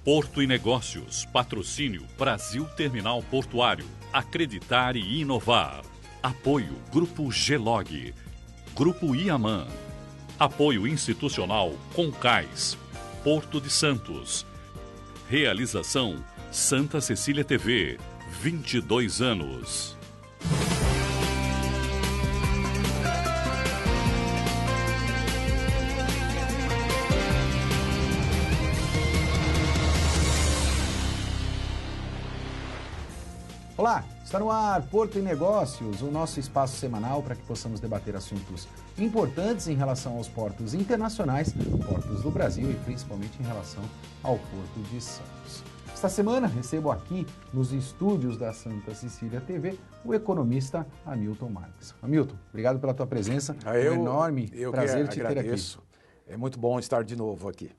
Porto e Negócios, patrocínio Brasil Terminal Portuário, acreditar e inovar. Apoio Grupo Gelog, Grupo Iaman. Apoio institucional Concais, Porto de Santos. Realização Santa Cecília TV, 22 anos. Olá, está no ar Porto e Negócios, o nosso espaço semanal para que possamos debater assuntos importantes em relação aos portos internacionais, portos do Brasil e principalmente em relação ao Porto de Santos. Esta semana recebo aqui nos estúdios da Santa Cecília TV o economista Hamilton Marques. Hamilton, obrigado pela tua presença, é um enorme prazer te ter aqui. É muito bom estar de novo aqui.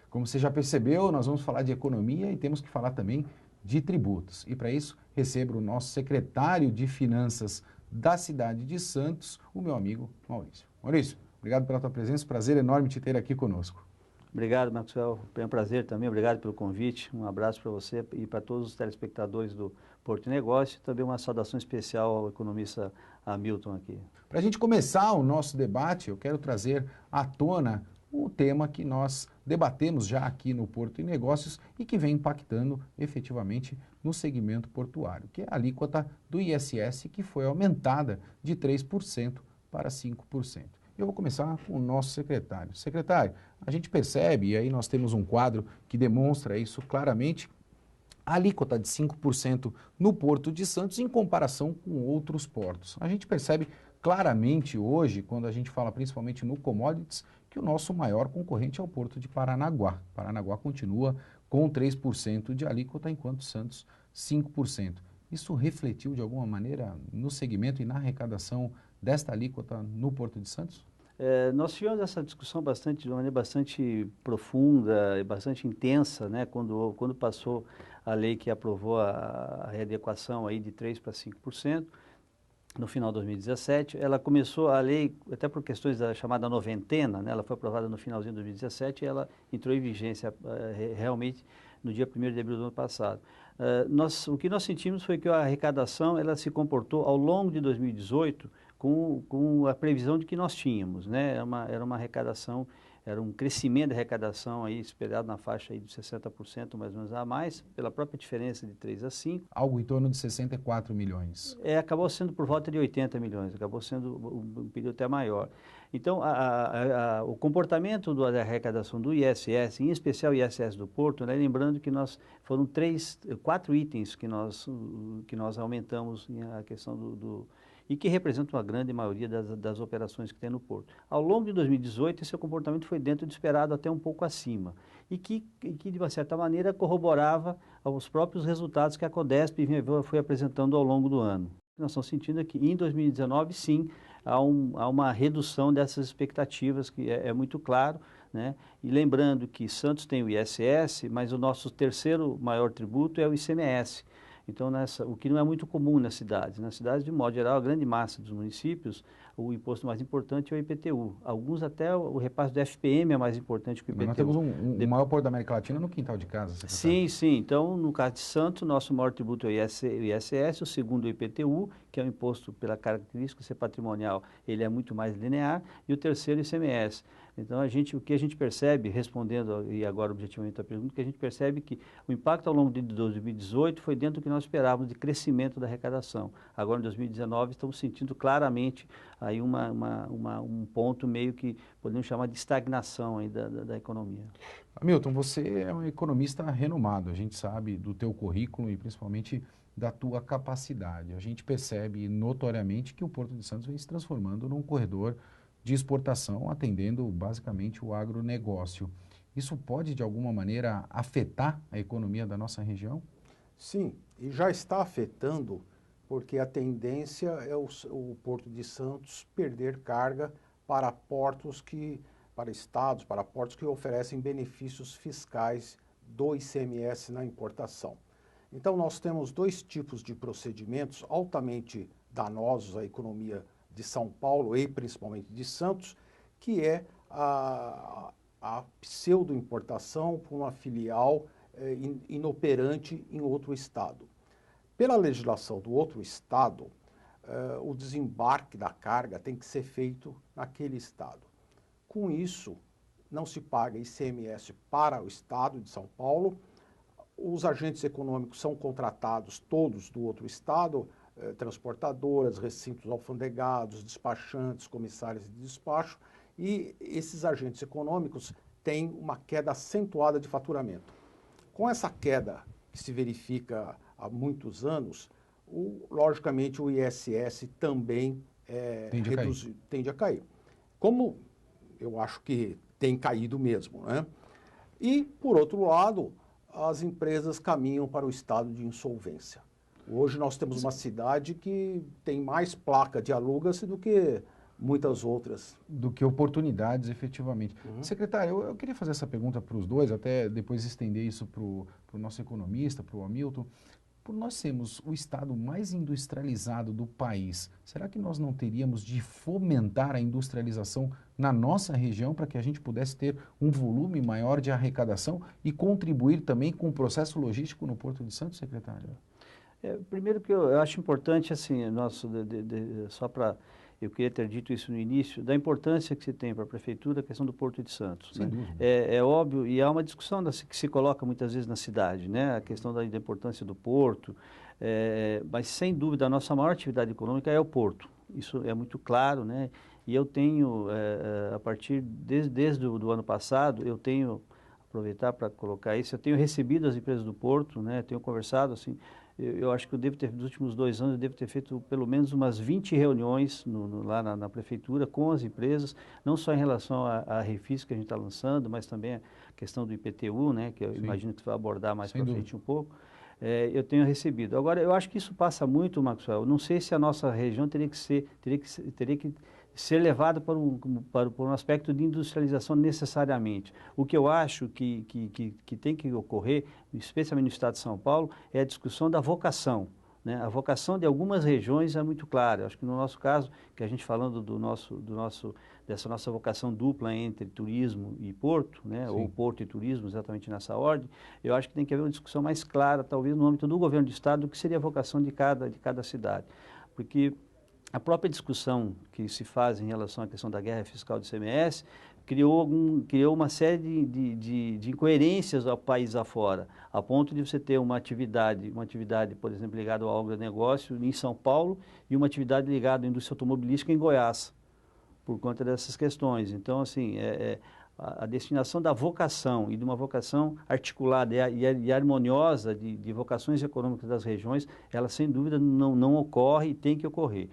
Como você já percebeu, nós vamos falar de economia e temos que falar também de tributos. E para isso, recebo o nosso secretário de Finanças da cidade de Santos, o meu amigo Maurício. Maurício, obrigado pela tua presença, prazer enorme te ter aqui conosco. Obrigado, Maxwell, é um prazer também, obrigado pelo convite, um abraço para você e para todos os telespectadores do Porto e Negócio, e também uma saudação especial ao economista Hamilton aqui. Para a gente começar o nosso debate, eu quero trazer à tona um tema que nós debatemos já aqui no Porto e Negócios e que vem impactando efetivamente no segmento portuário, que é a alíquota do ISS, que foi aumentada de 3% para 5%. Eu vou começar com o nosso secretário. Secretário, a gente percebe, e aí nós temos um quadro que demonstra isso claramente, a alíquota de 5% no Porto de Santos em comparação com outros portos. A gente percebe claramente hoje, quando a gente fala principalmente no commodities, que o nosso maior concorrente é o Porto de Paranaguá. Paranaguá continua com 3% de alíquota, enquanto Santos 5%. Isso refletiu de alguma maneira no segmento e na arrecadação desta alíquota no Porto de Santos? Nós tivemos essa discussão de uma maneira bastante profunda e bastante intensa, né, quando passou a lei que aprovou a readequação aí de 3% para 5%. No final de 2017, ela começou a lei, até por questões da chamada noventena, né, ela foi aprovada no finalzinho de 2017 e ela entrou em vigência realmente no dia 1º de abril do ano passado. O que nós sentimos foi que a arrecadação ela se comportou ao longo de 2018 com a previsão de que nós tínhamos, né, era uma arrecadação, era um crescimento de arrecadação aí esperado na faixa aí de 60% mais ou menos a mais, pela própria diferença de 3 a 5. Algo em torno de 64 milhões. Acabou sendo por volta de 80 milhões, acabou sendo um período até maior. Então, o comportamento da arrecadação do ISS, em especial o ISS do Porto, né, lembrando que foram 4 itens que nós aumentamos a questão e que representam a grande maioria das operações que tem no Porto. Ao longo de 2018, esse comportamento foi dentro do esperado, até um pouco acima, e que de uma certa maneira, corroborava os próprios resultados que a Codesp foi apresentando ao longo do ano. Nós estamos sentindo que em 2019, sim, há uma redução dessas expectativas, que é muito claro, né? E lembrando que Santos tem o ISS, mas o nosso terceiro maior tributo é o ICMS. Então, o que não é muito comum nas cidades. Nas cidades, de modo geral, a grande massa dos municípios, o imposto mais importante é o IPTU. Alguns até o repasse do FPM é mais importante que o IPTU. Mas nós temos o maior porto da América Latina no quintal de casa, secretário. Sim, sim. Então, no caso de Santos, nosso maior tributo é o ISS, o segundo é o IPTU, que é um imposto pela característica ser patrimonial, ele é muito mais linear, e o terceiro é o ICMS. Então, o que a gente percebe, respondendo e agora objetivamente a pergunta, que a gente percebe que o impacto ao longo de 2018 foi dentro do que nós esperávamos de crescimento da arrecadação. Agora, em 2019, estamos sentindo claramente aí um ponto meio que podemos chamar de estagnação aí da economia. Hamilton, você é um economista renomado, a gente sabe do teu currículo e principalmente da tua capacidade. A gente percebe notoriamente que o Porto de Santos vem se transformando num corredor de exportação, atendendo basicamente o agronegócio. Isso pode, de alguma maneira, afetar a economia da nossa região? Sim, e já está afetando, porque a tendência é o Porto de Santos perder carga para estados, para portos que oferecem benefícios fiscais do ICMS na importação. Então, nós temos 2 tipos de procedimentos altamente danosos à economia de São Paulo e principalmente de Santos, que é a pseudo-importação por uma filial inoperante em outro estado. Pela legislação do outro estado, o desembarque da carga tem que ser feito naquele estado. Com isso, não se paga ICMS para o estado de São Paulo, os agentes econômicos são contratados todos do outro estado, transportadoras, recintos alfandegados, despachantes, comissários de despacho, e esses agentes econômicos têm uma queda acentuada de faturamento. Com essa queda que se verifica há muitos anos, logicamente o ISS também tende a cair. Como eu acho que tem caído mesmo, né? E, por outro lado, as empresas caminham para o estado de insolvência. Hoje nós temos uma cidade que tem mais placa de aluga-se do que muitas outras. Do que oportunidades, efetivamente. Secretário, eu queria fazer essa pergunta para os dois, até depois estender isso para o nosso economista, para o Hamilton. Por nós sermos o estado mais industrializado do país, será que nós não teríamos de fomentar a industrialização na nossa região para que a gente pudesse ter um volume maior de arrecadação e contribuir também com o processo logístico no Porto de Santos, secretário? Primeiro que eu acho importante, assim, só para... Eu queria ter dito isso no início, da importância que se tem para a Prefeitura a questão do Porto de Santos. Sem dúvida. É óbvio, e há uma discussão que se coloca muitas vezes na cidade, né? A questão da importância do Porto, mas sem dúvida a nossa maior atividade econômica é o Porto. Isso é muito claro, né? E eu tenho, a partir desde o ano passado, eu tenho, aproveitar para colocar isso, eu tenho recebido as empresas do Porto, né? Tenho conversado, assim... Eu acho que eu devo ter, nos últimos 2 anos, eu devo ter feito pelo menos umas 20 reuniões lá na Prefeitura com as empresas, não só em relação à Refis que a gente está lançando, mas também a questão do IPTU, né, que eu imagino que você vai abordar mais para frente um pouco. Eu tenho recebido. Agora, eu acho que isso passa muito, Maxwell. Não sei se a nossa região teria que ser levada para um aspecto de industrialização necessariamente. O que eu acho que tem que ocorrer, especialmente no estado de São Paulo, é a discussão da vocação. Né? A vocação de algumas regiões é muito clara. Eu acho que no nosso caso, que a gente falando dessa nossa vocação dupla entre turismo e porto, né? Ou porto e turismo, exatamente nessa ordem, eu acho que tem que haver uma discussão mais clara, talvez no âmbito do governo do estado, do que seria a vocação de cada cidade. Porque a própria discussão que se faz em relação à questão da guerra fiscal do ICMS criou uma série de incoerências ao país afora, a ponto de você ter uma atividade, por exemplo, ligada ao agronegócio em São Paulo e uma atividade ligada à indústria automobilística em Goiás, por conta dessas questões. Então, assim, a destinação da vocação e de uma vocação articulada e harmoniosa de vocações econômicas das regiões, ela sem dúvida não ocorre e tem que ocorrer.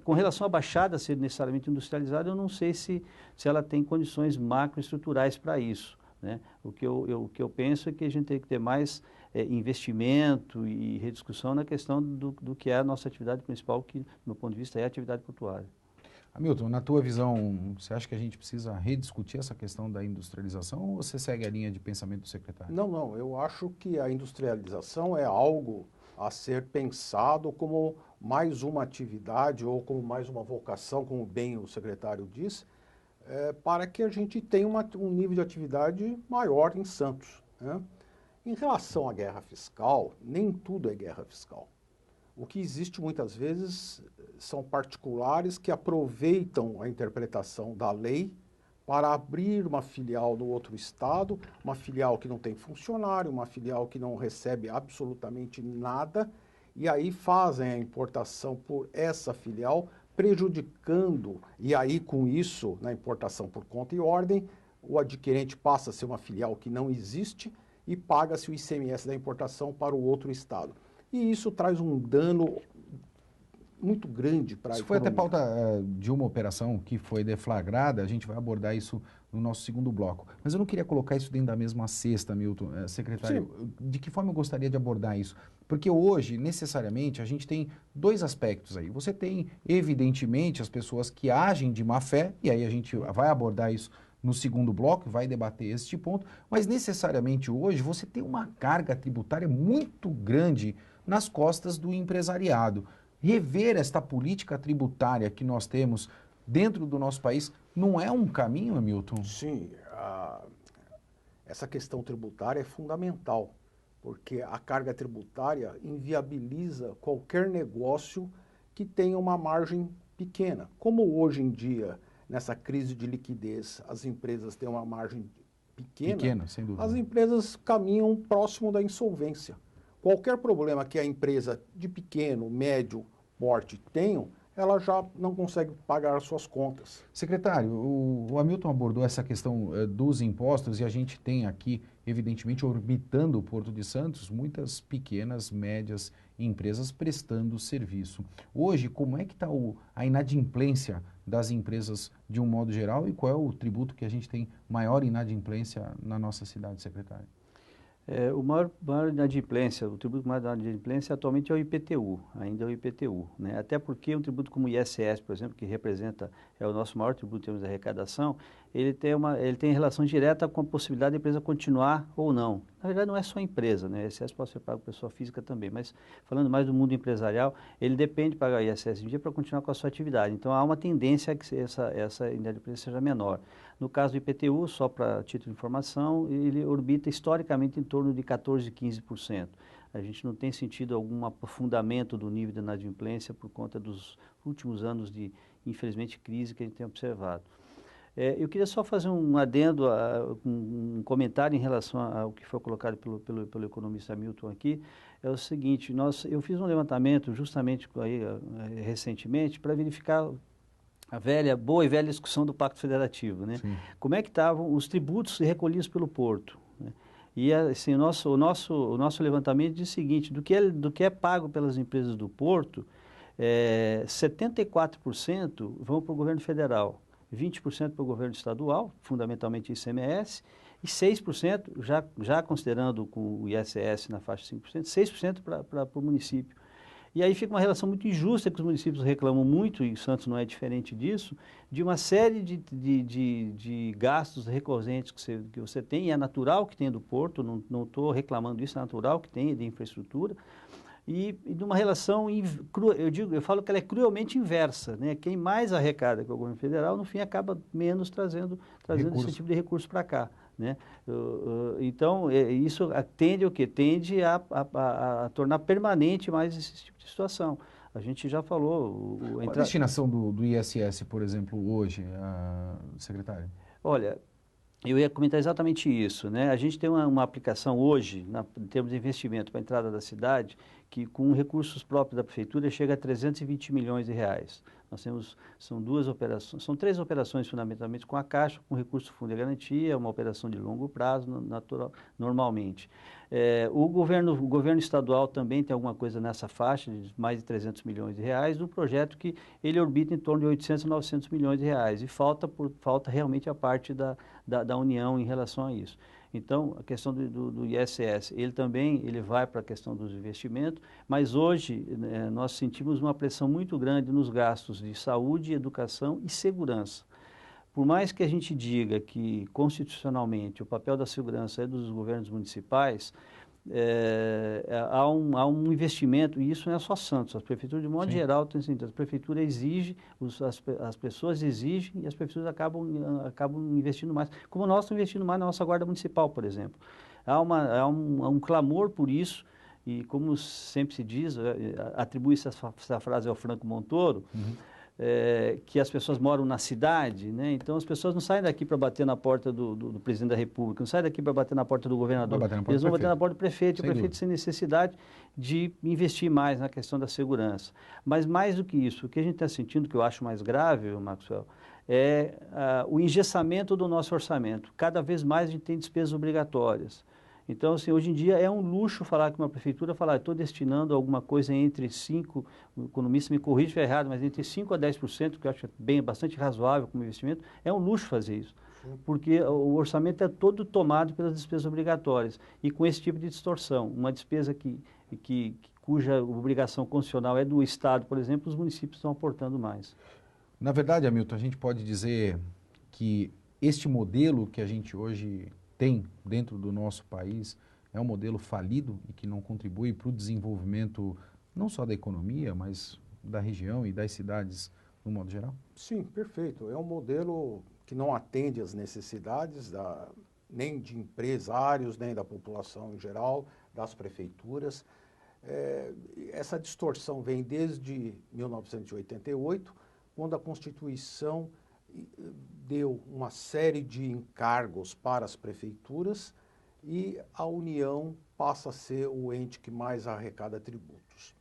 Com relação à Baixada ser necessariamente industrializada, eu não sei se ela tem condições macroestruturais para isso. Né? O que eu penso é que a gente tem que ter mais investimento e rediscussão na questão do que é a nossa atividade principal, que, do meu ponto de vista, é a atividade portuária. Hamilton, na tua visão, você acha que a gente precisa rediscutir essa questão da industrialização ou você segue a linha de pensamento do secretário? Não, eu acho que a industrialização é algo a ser pensado como mais uma atividade ou como mais uma vocação, como bem o secretário disse, para que a gente tenha um nível de atividade maior em Santos. Né? Em relação à guerra fiscal, nem tudo é guerra fiscal. O que existe muitas vezes são particulares que aproveitam a interpretação da lei para abrir uma filial no outro estado, uma filial que não tem funcionário, uma filial que não recebe absolutamente nada, e aí fazem a importação por essa filial, prejudicando, e aí com isso, na importação por conta e ordem, o adquirente passa a ser uma filial que não existe e paga-se o ICMS da importação para o outro estado. E isso traz um dano muito grande para a economia. Isso foi até pauta de uma operação que foi deflagrada, a gente vai abordar isso no nosso segundo bloco. Mas eu não queria colocar isso dentro da mesma cesta, Milton, secretário. Sim. De que forma eu gostaria de abordar isso? Porque hoje, necessariamente, a gente tem 2 aspectos aí. Você tem, evidentemente, as pessoas que agem de má fé, e aí a gente vai abordar isso no segundo bloco, vai debater este ponto, mas necessariamente hoje você tem uma carga tributária muito grande nas costas do empresariado. Rever esta política tributária que nós temos dentro do nosso país não é um caminho, Hamilton? Sim. essa questão tributária é fundamental, porque a carga tributária inviabiliza qualquer negócio que tenha uma margem pequena. Como hoje em dia, nessa crise de liquidez, as empresas têm uma margem pequena, sem dúvida. as empresas caminham próximo da insolvência. Qualquer problema que a empresa de pequeno, médio porte tenha, ela já não consegue pagar as suas contas. Secretário, o Hamilton abordou essa questão dos impostos e a gente tem aqui, evidentemente, orbitando o Porto de Santos, muitas pequenas, médias empresas prestando serviço. Hoje, como é que está a inadimplência das empresas de um modo geral e qual é o tributo que a gente tem maior inadimplência na nossa cidade, secretário? O maior inadimplência, o tributo maior inadimplência atualmente é o IPTU, ainda é o IPTU, né? Até porque um tributo como o ISS, por exemplo, que representa, é o nosso maior tributo em termos de arrecadação, ele tem relação direta com a possibilidade da empresa continuar ou não. Na verdade, não é só a empresa, né? O ISS pode ser pago por pessoa física também, mas falando mais do mundo empresarial, ele depende de pagar o ISS em dia para continuar com a sua atividade. Então, há uma tendência a que essa inadimplência seja menor. No caso do IPTU, só para título de informação, ele orbita historicamente em torno de 14%, 15%. A gente não tem sentido algum aprofundamento do nível de inadimplência por conta dos últimos anos de, infelizmente, crise que a gente tem observado. Eu queria só fazer um adendo, um comentário em relação ao que foi colocado pelo economista Hamilton aqui. É o seguinte, eu fiz um levantamento justamente aí, recentemente para verificar a boa e velha discussão do Pacto Federativo, né? Sim. Como é que estavam os tributos recolhidos pelo Porto, né? E assim, o nosso levantamento diz o seguinte, do que é pago pelas empresas do Porto, 74% vão para o governo federal, 20% para o governo estadual, fundamentalmente ICMS, e 6%, já considerando com o ISS na faixa de 5%, 6% para o município. E aí fica uma relação muito injusta que os municípios reclamam muito, e Santos não é diferente disso, de uma série de gastos recorrentes que você tem, e é natural que tenha do Porto, não estou reclamando disso, é natural que tenha de infraestrutura, e de uma relação, eu falo que ela é cruelmente inversa, né? Quem mais arrecada que é o governo federal, no fim acaba menos trazendo esse tipo de recurso para cá, né? Então, isso tende o quê? Tende a tornar permanente mais esse tipo de situação. A gente já falou... Qual a destinação do ISS, por exemplo, hoje, secretário? Olha, eu ia comentar exatamente isso, né? A gente tem uma aplicação hoje, em termos de investimento para a entrada da cidade, que com recursos próprios da prefeitura chega a 320 milhões de reais. Nós temos, são três operações fundamentalmente com a Caixa, com recurso fundo de garantia, uma operação de longo prazo, normalmente. O governo estadual também tem alguma coisa nessa faixa, de mais de 300 milhões de reais, do projeto que ele orbita em torno de 800, 900 milhões de reais. E falta realmente a parte da União em relação a isso. Então, a questão do ISS, ele vai para a questão dos investimentos, mas hoje nós sentimos uma pressão muito grande nos gastos de saúde, educação e segurança. Por mais que a gente diga que, constitucionalmente, o papel da segurança é dos governos municipais, há um investimento, e isso não é só Santos, as prefeituras, de modo geral, tem sentido. A prefeitura exige, as pessoas exigem e as prefeituras acabam investindo mais. Como nós estamos investindo mais na nossa Guarda Municipal, por exemplo. Há um clamor por isso, e como sempre se diz, atribui-se essa frase ao Franco Montoro, que as pessoas moram na cidade, né? Então as pessoas não saem daqui para bater na porta do presidente da República, não saem daqui para bater na porta do governador, eles vão bater na porta do prefeito, e o prefeito tem necessidade de investir mais na questão da segurança. Mas mais do que isso, o que a gente está sentindo, que eu acho mais grave, Maxwell, é o engessamento do nosso orçamento. Cada vez mais a gente tem despesas obrigatórias. Então, assim, hoje em dia é um luxo falar que uma prefeitura estou destinando alguma coisa entre 5%, o economista me corrige se é errado, mas entre 5% a 10%, que eu acho bastante razoável como investimento, é um luxo fazer isso. Porque o orçamento é todo tomado pelas despesas obrigatórias. E com esse tipo de distorção, uma despesa cuja obrigação constitucional é do Estado, por exemplo, os municípios estão aportando mais. Na verdade, Hamilton, a gente pode dizer que este modelo que a gente hoje tem dentro do nosso país é um modelo falido e que não contribui para o desenvolvimento não só da economia, mas da região e das cidades no modo geral? Sim, perfeito. É um modelo que não atende às necessidades nem de empresários, nem da população em geral, das prefeituras. Essa distorção vem desde 1988, quando a Constituição deu uma série de encargos para as prefeituras e a União passa a ser o ente que mais arrecada tributos.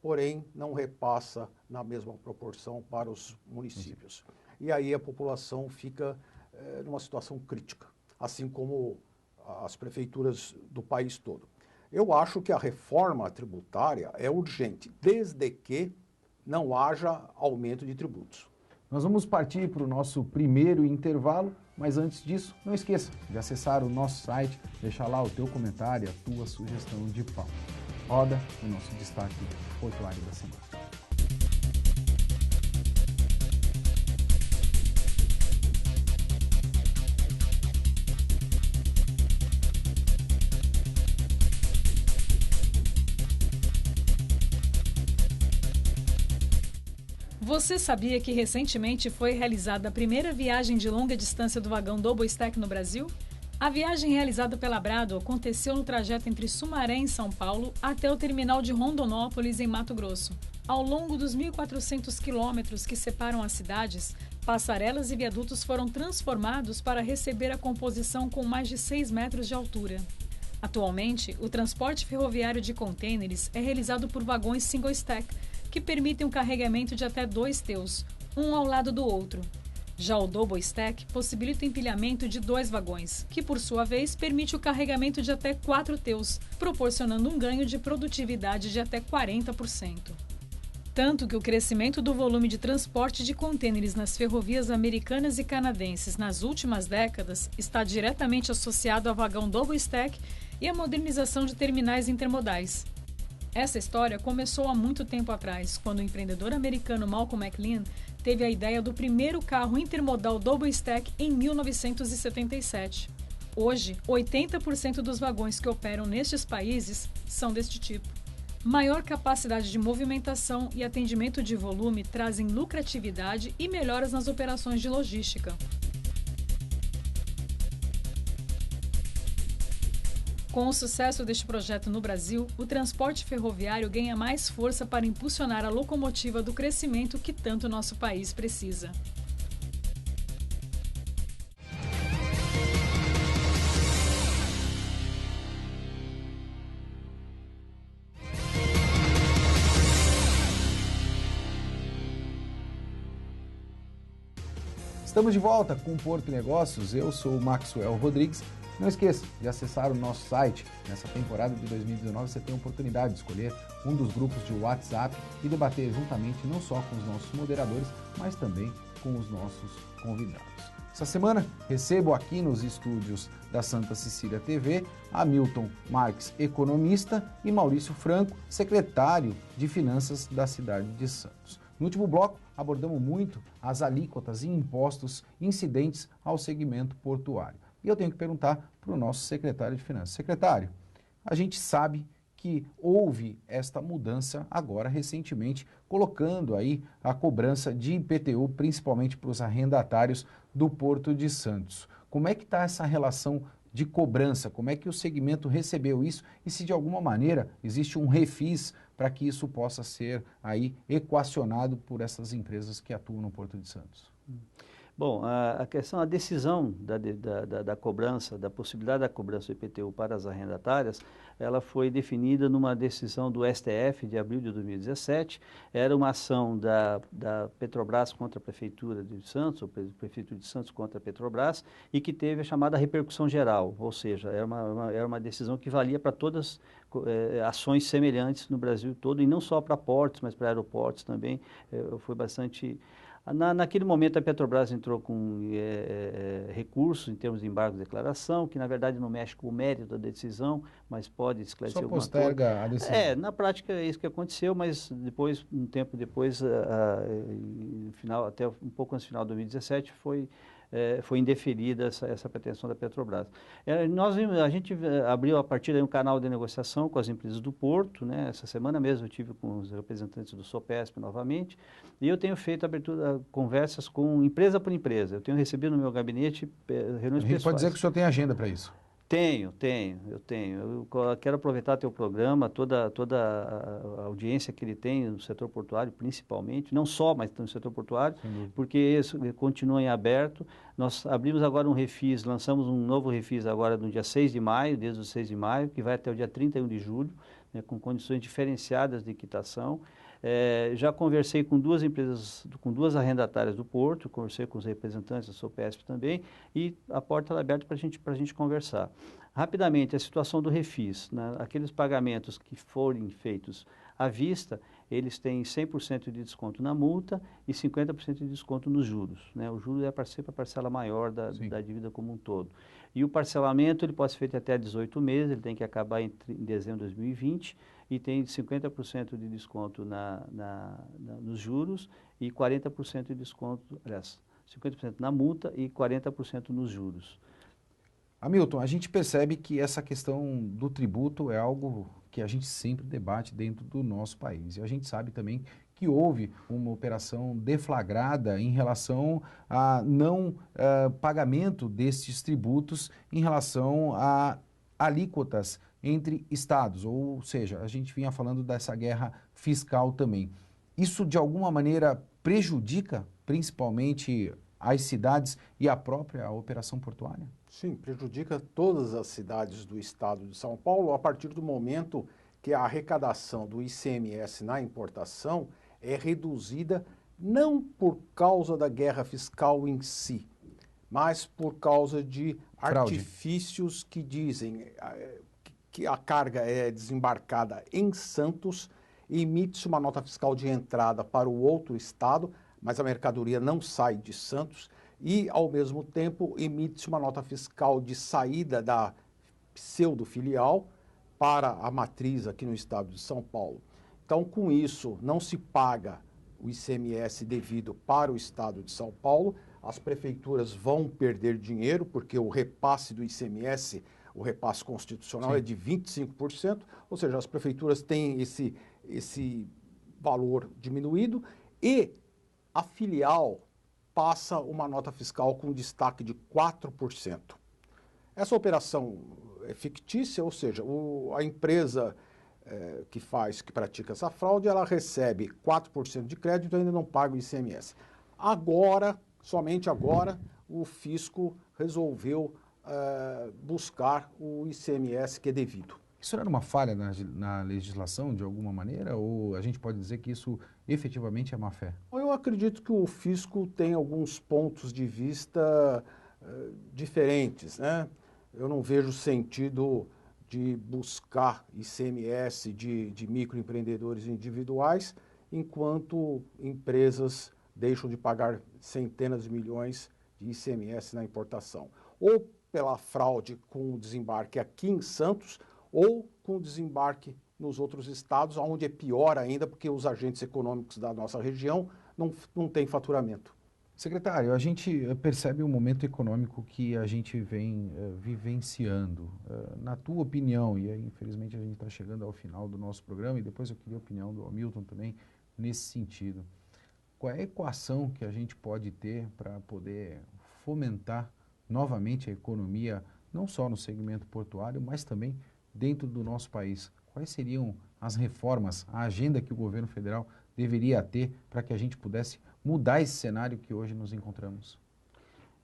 Porém, não repassa na mesma proporção para os municípios. E aí a população fica numa situação crítica, assim como as prefeituras do país todo. Eu acho que a reforma tributária é urgente, desde que não haja aumento de tributos. Nós vamos partir para o nosso primeiro intervalo, mas antes disso, não esqueça de acessar o nosso site, deixar lá o teu comentário, a tua sugestão de pauta. Roda o nosso destaque portuário da semana. Você sabia que recentemente foi realizada a primeira viagem de longa distância do vagão Double Stack no Brasil? A viagem realizada pela Brado aconteceu no trajeto entre Sumaré, em São Paulo, até o terminal de Rondonópolis, em Mato Grosso. Ao longo dos 1.400 quilômetros que separam as cidades, passarelas e viadutos foram transformados para receber a composição com mais de 6 metros de altura. Atualmente, o transporte ferroviário de contêineres é realizado por vagões single stack, que permitem um carregamento de até 2 TEUs, um ao lado do outro. Já o double stack possibilita o empilhamento de 2 vagões, que por sua vez permite o carregamento de até 4 TEUs, proporcionando um ganho de produtividade de até 40%. Tanto que o crescimento do volume de transporte de contêineres nas ferrovias americanas e canadenses nas últimas décadas está diretamente associado ao vagão double stack e à modernização de terminais intermodais. Essa história começou há muito tempo atrás, quando o empreendedor americano Malcolm McLean teve a ideia do primeiro carro intermodal double stack em 1977. Hoje, 80% dos vagões que operam nestes países são deste tipo. Maior capacidade de movimentação e atendimento de volume trazem lucratividade e melhoras nas operações de logística. Com o sucesso deste projeto no Brasil, o transporte ferroviário ganha mais força para impulsionar a locomotiva do crescimento que tanto nosso país precisa. Estamos de volta com o Porto Negócios, eu sou o Maxwell Rodrigues. Não esqueça de acessar o nosso site. Nessa temporada de 2019 você tem a oportunidade de escolher um dos grupos de WhatsApp e debater juntamente não só com os nossos moderadores, mas também com os nossos convidados. Essa semana recebo aqui nos estúdios da Santa Cecília TV Hamilton Marques, economista, e Maurício Franco, secretário de Finanças da cidade de Santos. No último bloco, abordamos muito as alíquotas e impostos incidentes ao segmento portuário. E eu tenho que perguntar para o nosso secretário de Finanças. Secretário, a gente sabe que houve esta mudança agora recentemente, colocando aí a cobrança de IPTU, principalmente para os arrendatários do Porto de Santos. Como é que está essa relação de cobrança? Como é que o segmento recebeu isso? E se de alguma maneira existe um refis para que isso possa ser aí equacionado por essas empresas que atuam no Porto de Santos? Bom, a questão, a decisão da cobrança, da possibilidade da cobrança do IPTU para as arrendatárias, ela foi definida numa decisão do STF de abril de 2017. Era uma ação da Petrobras contra a Prefeitura de Santos, ou Prefeitura de Santos contra a Petrobras, e que teve a chamada repercussão geral, ou seja, era uma decisão que valia para todas ações semelhantes no Brasil todo, e não só para portos, mas para aeroportos também. Foi bastante... Naquele momento, a Petrobras entrou com recursos em termos de embargo de declaração, que na verdade não mexe com o mérito da decisão, mas pode esclarecer alguma coisa. Só posterga a decisão. Na prática é isso que aconteceu, mas depois, um tempo depois, até um pouco antes do final de 2017, foi foi indeferida essa pretensão da Petrobras. A gente abriu a partir daí um canal de negociação com as empresas do Porto, né? Essa semana mesmo eu tive com os representantes do Sopesp novamente, e eu tenho feito conversas com empresa por empresa. Eu tenho recebido no meu gabinete reuniões pessoais. Pode dizer que o senhor tem agenda para isso? Eu tenho. Eu quero aproveitar teu programa, toda a audiência que ele tem no setor portuário, principalmente, não só, mas no setor portuário, porque isso continua em aberto. Nós abrimos agora um refis, lançamos um novo refis agora no dia 6 de maio, desde o 6 de maio, que vai até o dia 31 de julho, né, com condições diferenciadas de quitação. Já conversei com duas empresas, com duas arrendatárias do Porto, conversei com os representantes da Sopesp também, e a porta está aberta para a gente conversar. Rapidamente, a situação do refis, né? Aqueles pagamentos que forem feitos à vista, eles têm 100% de desconto na multa e 50% de desconto nos juros, né? O juro é sempre a parcela maior da dívida como um todo. E o parcelamento ele pode ser feito até 18 meses, ele tem que acabar em dezembro de 2020, e tem 50% de desconto nos juros e 40% de desconto, aliás, 50% na multa e 40% nos juros. Hamilton, a gente percebe que essa questão do tributo é algo que a gente sempre debate dentro do nosso país. E a gente sabe também que houve uma operação deflagrada em relação a não pagamento destes tributos em relação a alíquotas entre estados, ou seja, a gente vinha falando dessa guerra fiscal também. Isso, de alguma maneira, prejudica principalmente as cidades e a própria operação portuária? Sim, prejudica todas as cidades do estado de São Paulo a partir do momento que a arrecadação do ICMS na importação é reduzida não por causa da guerra fiscal em si, mas por causa de fraude. Artifícios que dizem que a carga é desembarcada em Santos, emite-se uma nota fiscal de entrada para o outro estado, mas a mercadoria não sai de Santos, e, ao mesmo tempo, emite-se uma nota fiscal de saída da pseudo-filial para a matriz aqui no estado de São Paulo. Então, com isso, não se paga o ICMS devido para o estado de São Paulo, as prefeituras vão perder dinheiro, porque o repasse do ICMS, o repasse constitucional, é de 25%, ou seja, as prefeituras têm esse valor diminuído e a filial passa uma nota fiscal com destaque de 4%. Essa operação é fictícia, ou seja, a empresa que pratica essa fraude, ela recebe 4% de crédito e ainda não paga o ICMS. Agora, somente agora, o fisco resolveu buscar o ICMS que é devido. Isso era uma falha na legislação, de alguma maneira, ou a gente pode dizer que isso efetivamente é má-fé? Eu acredito que o fisco tem alguns pontos de vista diferentes, né? Eu não vejo sentido de buscar ICMS de microempreendedores individuais, enquanto empresas deixam de pagar centenas de milhões de ICMS na importação. Ou pela fraude com o desembarque aqui em Santos, ou com o desembarque nos outros estados, onde é pior ainda, porque os agentes econômicos da nossa região não têm faturamento. Secretário, a gente percebe o momento econômico que a gente vem vivenciando. Na tua opinião, e aí, infelizmente a gente está chegando ao final do nosso programa, e depois eu queria a opinião do Hamilton também nesse sentido. Qual é a equação que a gente pode ter para poder fomentar novamente a economia, não só no segmento portuário, mas também dentro do nosso país? Quais seriam as reformas, a agenda que o governo federal deveria ter para que a gente pudesse mudar esse cenário que hoje nos encontramos?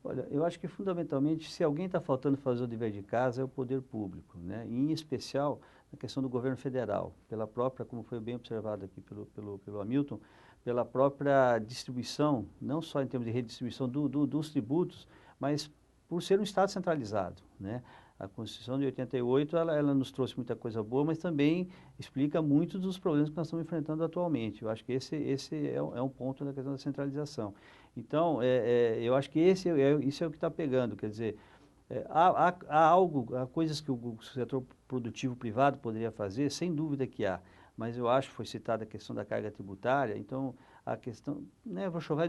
Olha, eu acho que fundamentalmente, se alguém está faltando fazer o dever de casa, é o poder público, né? E, em especial, na questão do governo federal, pela própria, como foi bem observado aqui pelo Hamilton, pela própria distribuição, não só em termos de redistribuição dos tributos, mas por ser um Estado centralizado, né? A Constituição de 88, ela nos trouxe muita coisa boa, mas também explica muitos dos problemas que nós estamos enfrentando atualmente. Eu acho que esse é um ponto da questão da centralização. Então, eu acho que isso é o que está pegando, quer dizer, há coisas que o setor produtivo privado poderia fazer, sem dúvida que há, mas eu acho que foi citada a questão da carga tributária, então a questão, né, vou chover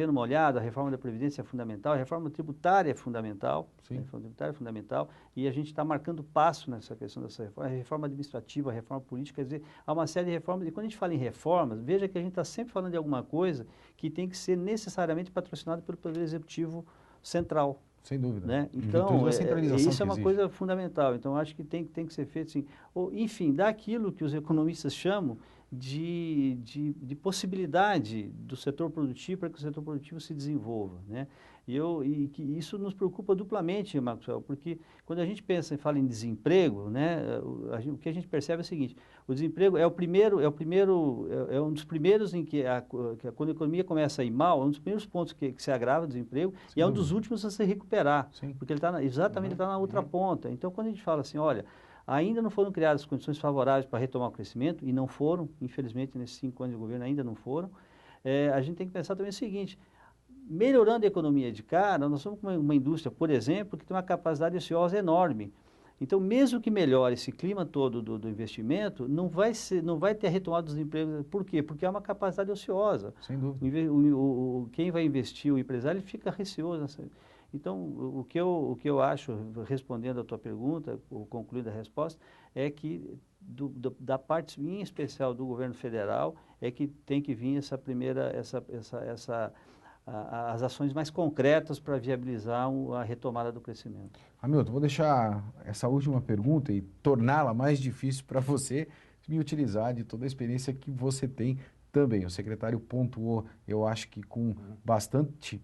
no molhado, a reforma da Previdência é fundamental, a reforma tributária é fundamental, Sim. a reforma tributária é fundamental, e a gente está marcando passo nessa questão dessa reforma, a reforma administrativa, a reforma política, quer dizer, há uma série de reformas, e quando a gente fala em reformas, veja que a gente está sempre falando de alguma coisa que tem que ser necessariamente patrocinada pelo Poder Executivo Central. Sem dúvida. Né? Em Então, virtude da centralização isso é uma que coisa fundamental. Então, acho que tem que ser feito assim. Ou, enfim, daquilo que os economistas chamam de possibilidade do setor produtivo para que o setor produtivo se desenvolva. Né? E que isso nos preocupa duplamente, Maxwell, porque quando a gente pensa e fala em desemprego, né, o que a gente percebe é o seguinte: o desemprego é um dos primeiros em que quando a economia começa a ir mal, é um dos primeiros pontos que se agrava o desemprego e é um dos últimos a se recuperar, Sim. porque ele está na outra ponta. Então, quando a gente fala assim, olha, ainda não foram criadas condições favoráveis para retomar o crescimento, e não foram, infelizmente, nesses 5 anos de governo ainda não foram, a gente tem que pensar também o seguinte: melhorando a economia de cara, nós somos uma indústria, por exemplo, que tem uma capacidade ociosa enorme. Então, mesmo que melhore esse clima todo do investimento, não vai ter retomada dos empregos. Por quê? Porque é uma capacidade ociosa. Sem dúvida. Quem vai investir, o empresário, ele fica receoso. Então, o que eu acho, respondendo a tua pergunta, ou concluindo a resposta, é que da parte, em especial do governo federal, é que tem que vir as ações mais concretas para viabilizar a retomada do crescimento. Hamilton, vou deixar essa última pergunta e torná-la mais difícil para você me utilizar de toda a experiência que você tem também. O secretário pontuou, eu acho que com bastante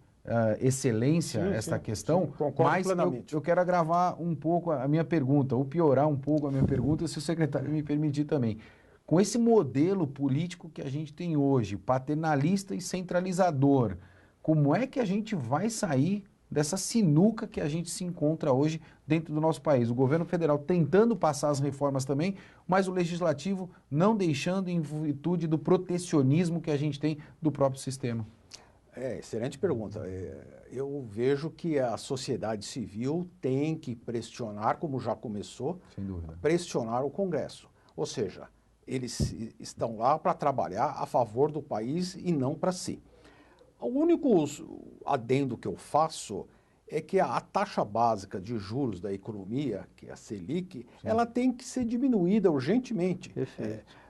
excelência esta questão, mas eu quero agravar um pouco a minha pergunta, ou piorar um pouco a minha pergunta, se o secretário me permitir também. Com esse modelo político que a gente tem hoje, paternalista e centralizador, como é que a gente vai sair dessa sinuca que a gente se encontra hoje dentro do nosso país? O governo federal tentando passar as reformas também, mas o legislativo não deixando em virtude do protecionismo que a gente tem do próprio sistema. Excelente pergunta. Eu vejo que a sociedade civil tem que pressionar, como já começou, sem dúvida, pressionar o Congresso. Ou seja, eles estão lá para trabalhar a favor do país e não para si. O único adendo que eu faço é que a taxa básica de juros da economia, que é a Selic, ela tem que ser diminuída urgentemente. Perfeito.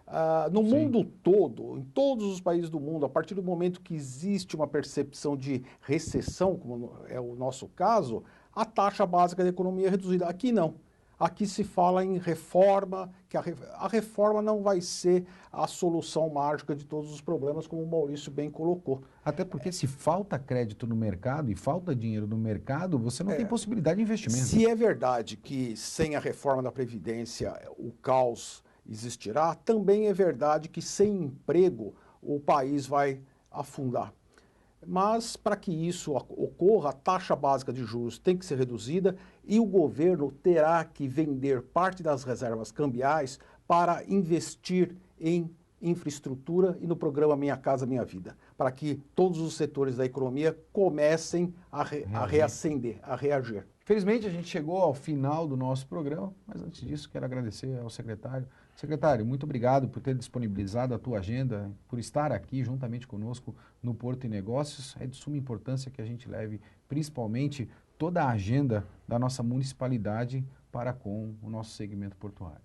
No mundo todo, em todos os países do mundo, a partir do momento que existe uma percepção de recessão, como é o nosso caso, a taxa básica da economia é reduzida. Aqui não. Aqui se fala em reforma, que a reforma não vai ser a solução mágica de todos os problemas, como o Maurício bem colocou. Até porque se falta crédito no mercado e falta dinheiro no mercado, você não tem possibilidade de investimento. Se é verdade que sem a reforma da Previdência o caos existirá, também é verdade que sem emprego o país vai afundar. Mas para que isso ocorra, a taxa básica de juros tem que ser reduzida e o governo terá que vender parte das reservas cambiais para investir em infraestrutura e no programa Minha Casa Minha Vida, para que todos os setores da economia comecem a reacender, a reagir. Felizmente a gente chegou ao final do nosso programa, mas antes disso quero agradecer ao secretário. Secretário, muito obrigado por ter disponibilizado a tua agenda, por estar aqui juntamente conosco no Porto e Negócios. É de suma importância que a gente leve principalmente toda a agenda da nossa municipalidade para com o nosso segmento portuário.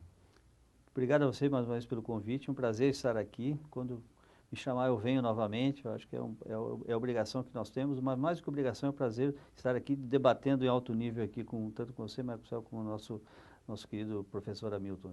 Obrigado a você mais uma vez pelo convite, um prazer estar aqui. Quando me chamar eu venho novamente, eu acho que é a obrigação que nós temos, mas mais do que obrigação é um prazer estar aqui debatendo em alto nível aqui, tanto com você, Marcelo, como o nosso querido professor Hamilton.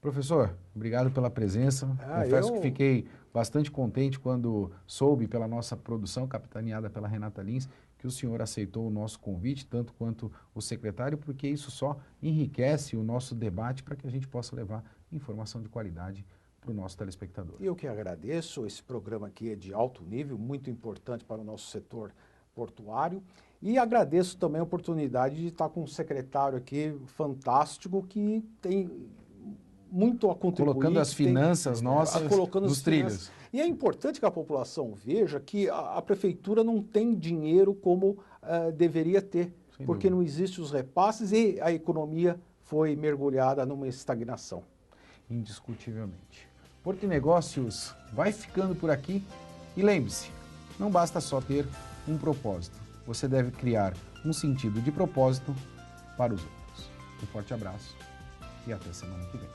Professor, obrigado pela presença. Confesso que fiquei bastante contente quando soube pela nossa produção, capitaneada pela Renata Lins, que o senhor aceitou o nosso convite, tanto quanto o secretário, porque isso só enriquece o nosso debate para que a gente possa levar informação de qualidade para o nosso telespectador. Eu que agradeço, esse programa aqui é de alto nível, muito importante para o nosso setor portuário, e agradeço também a oportunidade de estar com um secretário aqui fantástico que tem muito a contribuir. Colocando as finanças nossas nos trilhos. E é importante que a população veja que a prefeitura não tem dinheiro como deveria ter, porque não existem os repasses e a economia foi mergulhada numa estagnação. Indiscutivelmente. Porto e Negócios vai ficando por aqui. E lembre-se, não basta só ter um propósito, você deve criar um sentido de propósito para os outros. Um forte abraço e até semana que vem.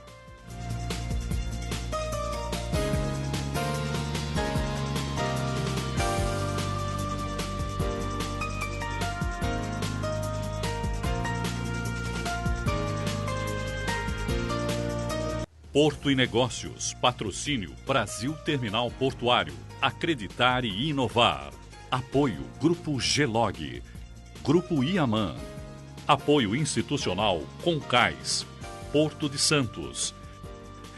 Porto e Negócios, patrocínio Brasil Terminal Portuário, acreditar e inovar. Apoio Grupo Gelog, Grupo Iaman. Apoio institucional Concais, Porto de Santos.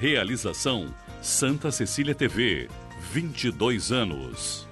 Realização Santa Cecília TV, 22 anos.